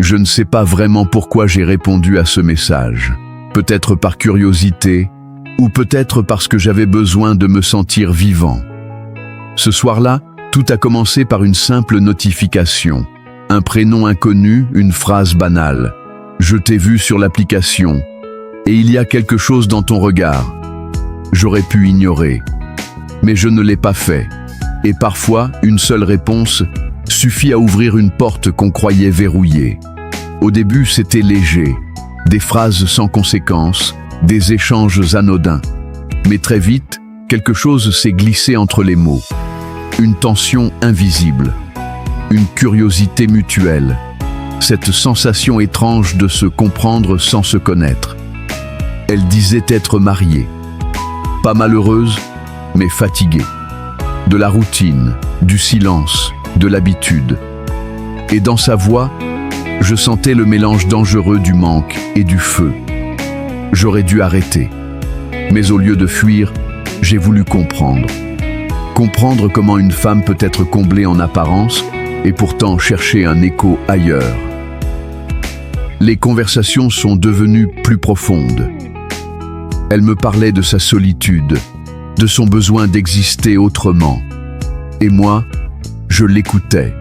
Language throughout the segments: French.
Je ne sais pas vraiment pourquoi j'ai répondu à ce message. Peut-être par curiosité, ou peut-être parce que j'avais besoin de me sentir vivant. Ce soir-là, tout a commencé par une simple notification. Un prénom inconnu, une phrase banale. Je t'ai vu sur l'application, et il y a quelque chose dans ton regard. J'aurais pu ignorer, mais je ne l'ai pas fait. Et parfois, une seule réponse suffit à ouvrir une porte qu'on croyait verrouillée. Au début, c'était léger, des phrases sans conséquence, des échanges anodins. Mais très vite, quelque chose s'est glissé entre les mots. Une tension invisible, une curiosité mutuelle, cette sensation étrange de se comprendre sans se connaître. Elle disait être mariée, pas malheureuse, mais fatiguée. De la routine, du silence, de l'habitude. Et dans sa voix, je sentais le mélange dangereux du manque et du feu. J'aurais dû arrêter. Mais au lieu de fuir, j'ai voulu comprendre. Comprendre comment une femme peut être comblée en apparence et pourtant chercher un écho ailleurs. Les conversations sont devenues plus profondes. Elle me parlait de sa solitude, de son besoin d'exister autrement. Et moi, je l'écoutais.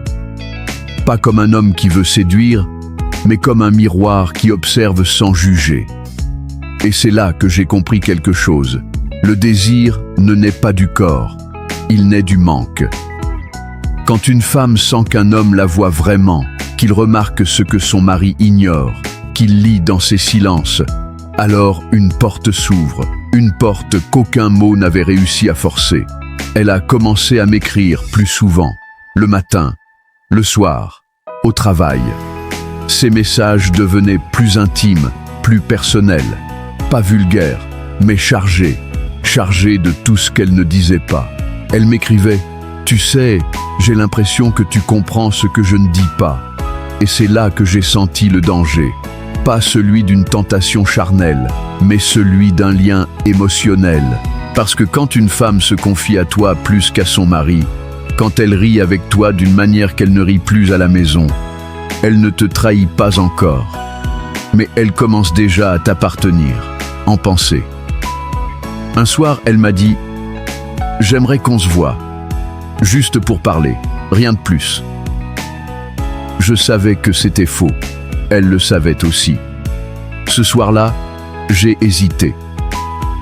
Pas comme un homme qui veut séduire, mais comme un miroir qui observe sans juger. Et c'est là que j'ai compris quelque chose. Le désir ne naît pas du corps, il naît du manque. Quand une femme sent qu'un homme la voit vraiment, qu'il remarque ce que son mari ignore, qu'il lit dans ses silences, alors une porte s'ouvre, une porte qu'aucun mot n'avait réussi à forcer. Elle a commencé à m'écrire plus souvent, le matin, le soir, au travail. Ces messages devenaient plus intimes, plus personnels, pas vulgaires, mais chargés de tout ce qu'elle ne disait pas. Elle m'écrivait « Tu sais, j'ai l'impression que tu comprends ce que je ne dis pas. » Et c'est là que j'ai senti le danger. Pas celui d'une tentation charnelle, mais celui d'un lien émotionnel. Parce que quand une femme se confie à toi plus qu'à son mari, quand elle rit avec toi d'une manière qu'elle ne rit plus à la maison, elle ne te trahit pas encore. Mais elle commence déjà à t'appartenir, en pensée. Un soir, elle m'a dit « J'aimerais qu'on se voie, juste pour parler, rien de plus. » Je savais que c'était faux. Elle le savait aussi. Ce soir-là, j'ai hésité.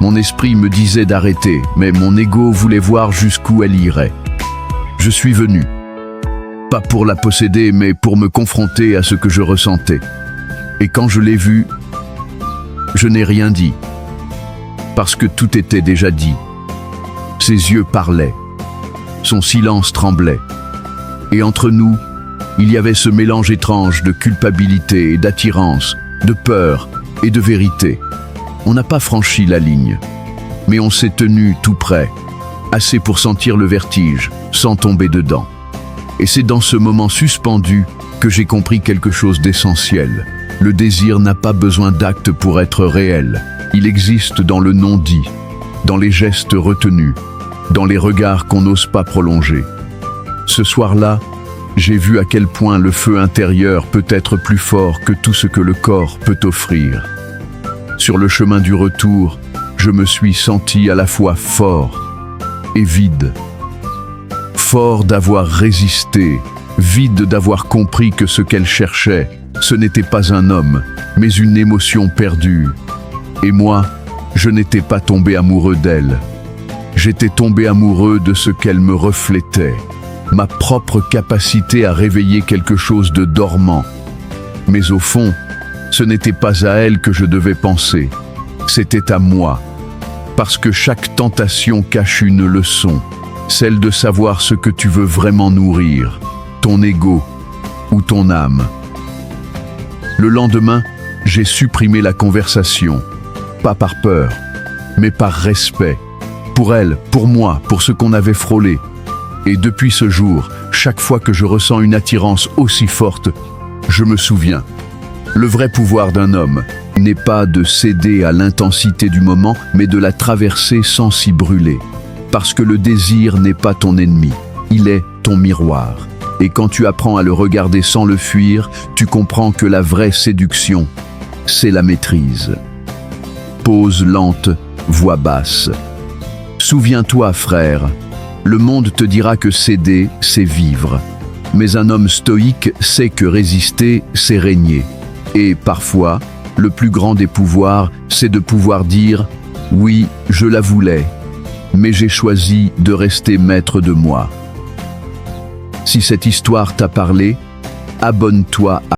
Mon esprit me disait d'arrêter, mais mon ego voulait voir jusqu'où elle irait. Je suis venu. Pas pour la posséder, mais pour me confronter à ce que je ressentais. Et quand je l'ai vue, je n'ai rien dit. Parce que tout était déjà dit. Ses yeux parlaient. Son silence tremblait. Et entre nous, il y avait ce mélange étrange de culpabilité et d'attirance, de peur et de vérité. On n'a pas franchi la ligne, mais on s'est tenu tout près, assez pour sentir le vertige, sans tomber dedans. Et c'est dans ce moment suspendu que j'ai compris quelque chose d'essentiel. Le désir n'a pas besoin d'actes pour être réel. Il existe dans le non-dit, dans les gestes retenus, dans les regards qu'on n'ose pas prolonger. Ce soir-là, j'ai vu à quel point le feu intérieur peut être plus fort que tout ce que le corps peut offrir. Sur le chemin du retour, je me suis senti à la fois fort et vide. Fort d'avoir résisté, vide d'avoir compris que ce qu'elle cherchait, ce n'était pas un homme, mais une émotion perdue. Et moi, je n'étais pas tombé amoureux d'elle. J'étais tombé amoureux de ce qu'elle me reflétait. Ma propre capacité à réveiller quelque chose de dormant. Mais au fond, ce n'était pas à elle que je devais penser, c'était à moi. Parce que chaque tentation cache une leçon, celle de savoir ce que tu veux vraiment nourrir, ton ego ou ton âme. Le lendemain, j'ai supprimé la conversation, pas par peur, mais par respect, pour elle, pour moi, pour ce qu'on avait frôlé. Et depuis ce jour, chaque fois que je ressens une attirance aussi forte, je me souviens. Le vrai pouvoir d'un homme n'est pas de céder à l'intensité du moment, mais de la traverser sans s'y brûler. Parce que le désir n'est pas ton ennemi, il est ton miroir. Et quand tu apprends à le regarder sans le fuir, tu comprends que la vraie séduction, c'est la maîtrise. Pause lente, voix basse. Souviens-toi, frère, le monde te dira que céder, c'est vivre. Mais un homme stoïque sait que résister, c'est régner. Et parfois, le plus grand des pouvoirs, c'est de pouvoir dire « Oui, je la voulais, mais j'ai choisi de rester maître de moi ». Si cette histoire t'a parlé, abonne-toi à